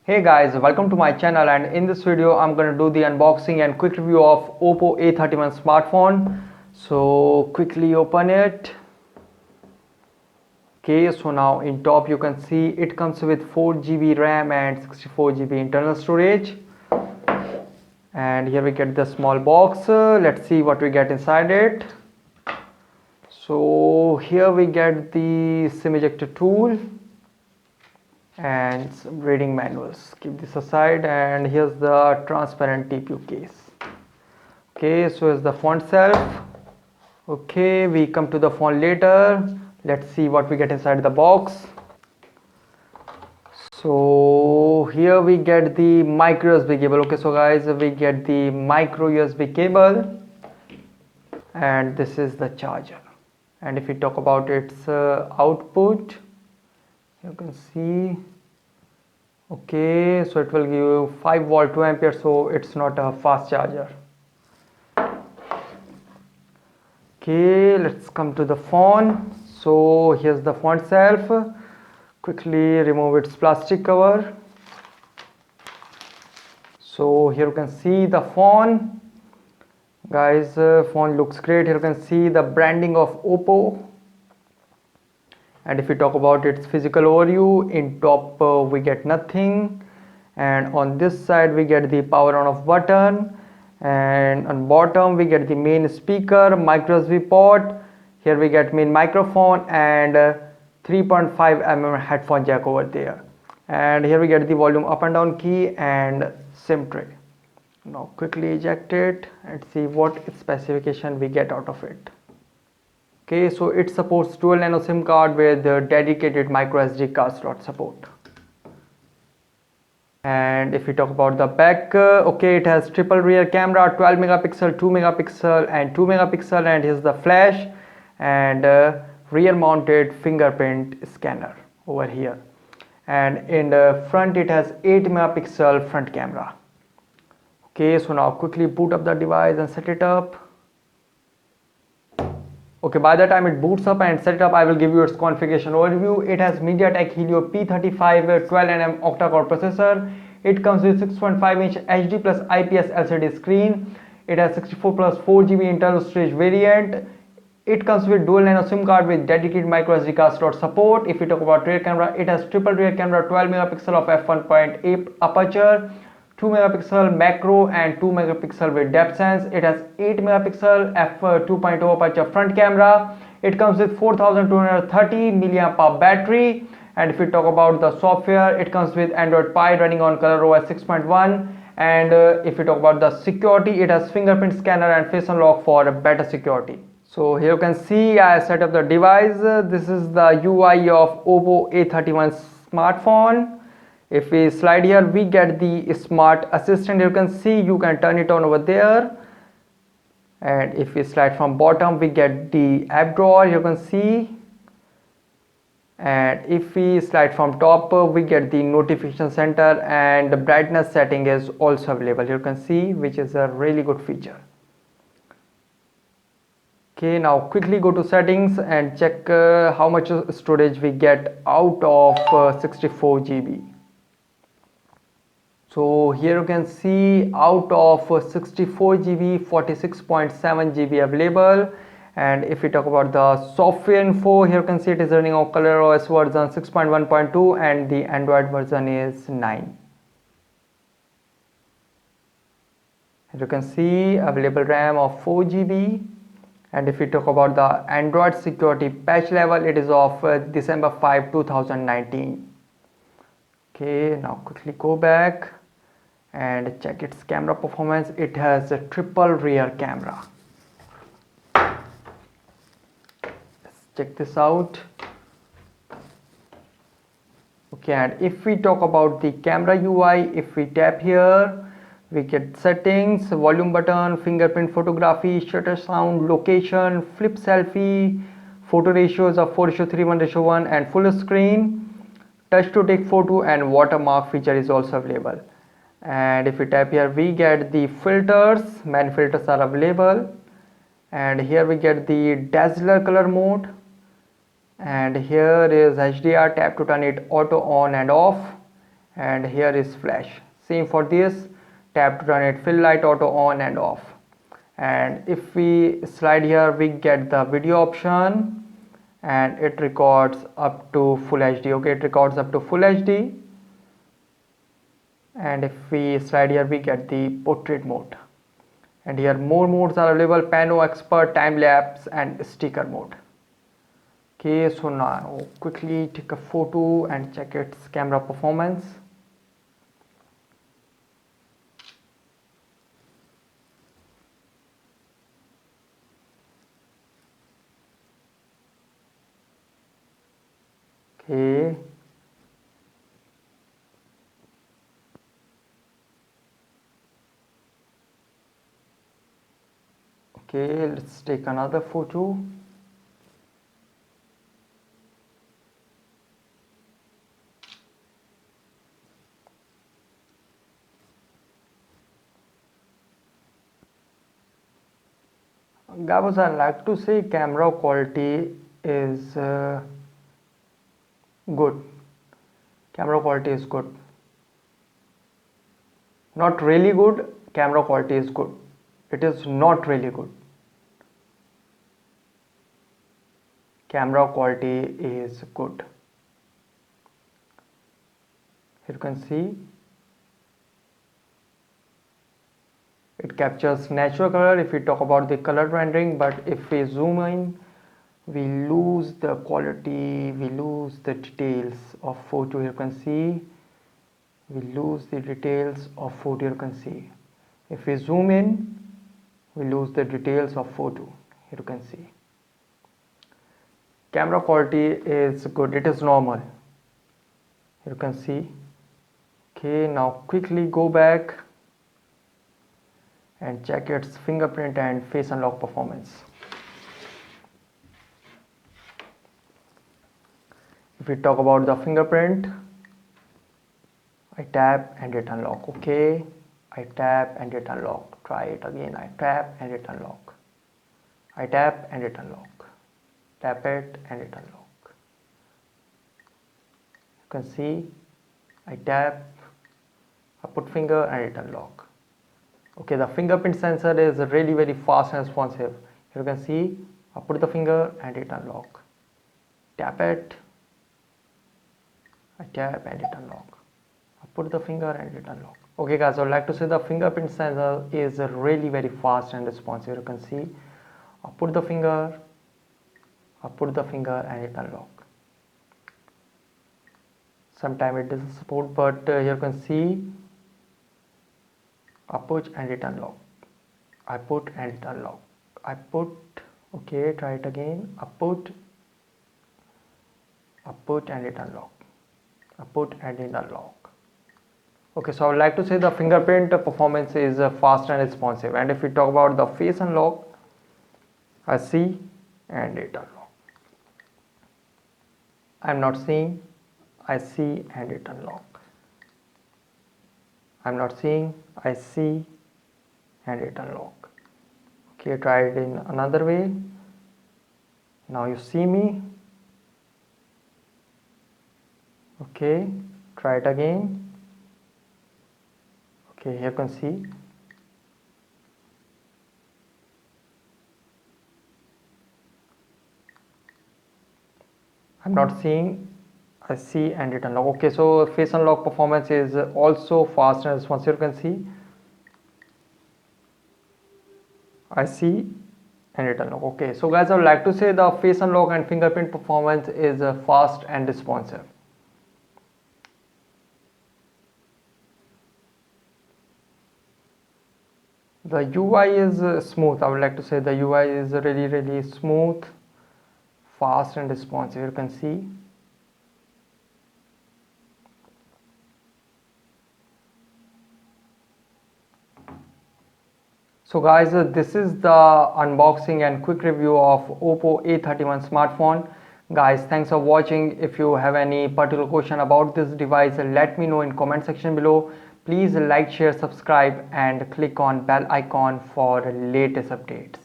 Hey guys, welcome to my channel, and in this video I'm going to do the unboxing and quick review of OPPO A31 smartphone. So quickly open it. Okay, so now in top you can see it comes with 4GB RAM and 64GB internal storage. And here we get the small box. Let's see what we get inside it. So here we get the SIM ejector tool and some reading manuals. Keep this aside, and here's the transparent TPU case. Okay, so here's the phone itself. Okay, we come to the phone later. Let's see what we get inside the box. So here we get the micro USB cable. Okay, so guys, we get the micro USB cable, and this is the charger. And if we talk about its output, you can see, okay, so it will give you 5 volt 2 ampere, so it's not a fast charger. Okay, let's come to the phone. So here's the phone itself. Quickly remove its plastic cover. So here you can see the phone. Guys, phone looks great. Here you can see the branding of OPPO. And if we talk about its physical overview, in top we get nothing, and on this side we get the power on off button, and on bottom we get the main speaker, micro USB port. Here we get main microphone and 3.5mm headphone jack over there, and here we get the volume up and down key and SIM tray. Now quickly eject it and see what specification we get out of it. Okay, so it supports dual nano SIM card with dedicated micro SD card slot support. And if we talk about the back, okay, it has triple rear camera, 12 megapixel, 2 megapixel and 2 megapixel, and here's the flash and rear mounted fingerprint scanner over here. And in the front it has 8 megapixel front camera. Okay, so now quickly boot up the device and set it up. Okay, by the time it boots up and set it up, I will give you its configuration overview. It has MediaTek Helio P35 12nm octa-core processor. It comes with 6.5-inch HD plus IPS LCD screen. It has 64 plus 4GB internal storage variant. It comes with dual nano SIM card with dedicated micro SD card slot support. If we talk about rear camera, it has triple rear camera, 12 megapixel of f1.8 aperture, 2 megapixel macro and 2 megapixel with depth sense. It has 8 megapixel f2.0 aperture front camera. It comes with 4230 mAh battery. And if we talk about the software, it comes with Android Pie running on ColorOS 6.1. And if we talk about the security, it has fingerprint scanner and face unlock for better security. So here you can see I set up the device. This is the UI of OPPO A31 smartphone. If we slide here, we get the smart assistant. You can see you can turn it on over there. And if we slide from bottom, we get the app drawer, you can see. And if we slide from top, we get the notification center, and the brightness setting is also available, you can see, which is a really good feature. Okay, now quickly go to settings and check how much storage we get out of 64GB. So here you can see out of 64GB, 46.7GB available. And if we talk about the software info, here you can see it is running on ColorOS version 6.1.2 and the Android version is 9. As you can see, available RAM of 4GB. And if we talk about the Android security patch level, it is of December 5, 2019. Okay, now quickly go back and check its camera performance. It has a triple rear camera. Let's check this out. Okay, and if we talk about the camera UI, if we tap here, we get settings, volume button, fingerprint photography, shutter sound, location, flip selfie, photo ratios of 4:3:1:1 and full screen, touch to take photo, and watermark feature is also available. And if we tap here, we get the filters, many filters are available. And here we get the dazzler color mode, and here is HDR, tap to turn it auto on and off. and here is flash. Same for this, tap to turn it fill light auto on and off. And if we slide here, we get the video option, and it records up to full HD. Okay, it records up to full HD. And if we slide here, we get the portrait mode, and here more modes are available: pano, expert, time lapse, and sticker mode. Okay, so now quickly take a photo and check its camera performance. Okay, let's take another photo. Guys, I like to say camera quality is good. Camera quality is good. Not really good, camera quality is good. It is not really good. Camera quality is good. Here you can see it captures natural color if we talk about the color rendering, but if we zoom in, we lose the quality, we lose the details of photo. Here you can see we lose the details of photo. You can see if we zoom in, we lose the details of photo. Here you can see camera quality is good, it is normal. Here you can see. Okay, now quickly go back and check its fingerprint and face unlock performance. If we talk about the fingerprint, I tap and it unlock. Okay, I tap and it unlock. Try it again. I tap and it unlock. I tap and it unlock. Tap it and it unlock. You can see I tap, I put finger and it unlock. Okay, the fingerprint sensor is really very fast and responsive. Here you can see I put the finger and it unlock. Tap it, I tap and it unlock. I put the finger and it unlock. Okay guys, I would like to say the fingerprint sensor is really very fast and responsive. You can see I put the finger and it unlock. Sometimes it doesn't support, but here you can see I put and it unlock. I put and it unlock. I put. Okay, try it again. I put and it unlock. I put and it unlock. Okay, so I would like to say the fingerprint performance is fast and responsive. And if we talk about the face unlock, I see and it unlock. I am not seeing, I see and it unlock. I am not seeing, I see and it unlock. Okay, try it in another way. Now you see me. Okay, try it again. Okay, here you can see. I'm not seeing, I see and it unlock. Okay, so face unlock performance is also fast and responsive. You can see I see and it unlock. Okay, so guys, I would like to say the face unlock and fingerprint performance is fast and responsive. The UI is smooth. I would like to say the UI is really smooth, fast and responsive. You can see. So guys, this is the unboxing and quick review of OPPO A31 smartphone. Guys, thanks for watching. If you have any particular question about this device, let me know in comment section below. Please like, share, subscribe and click on bell icon for latest updates.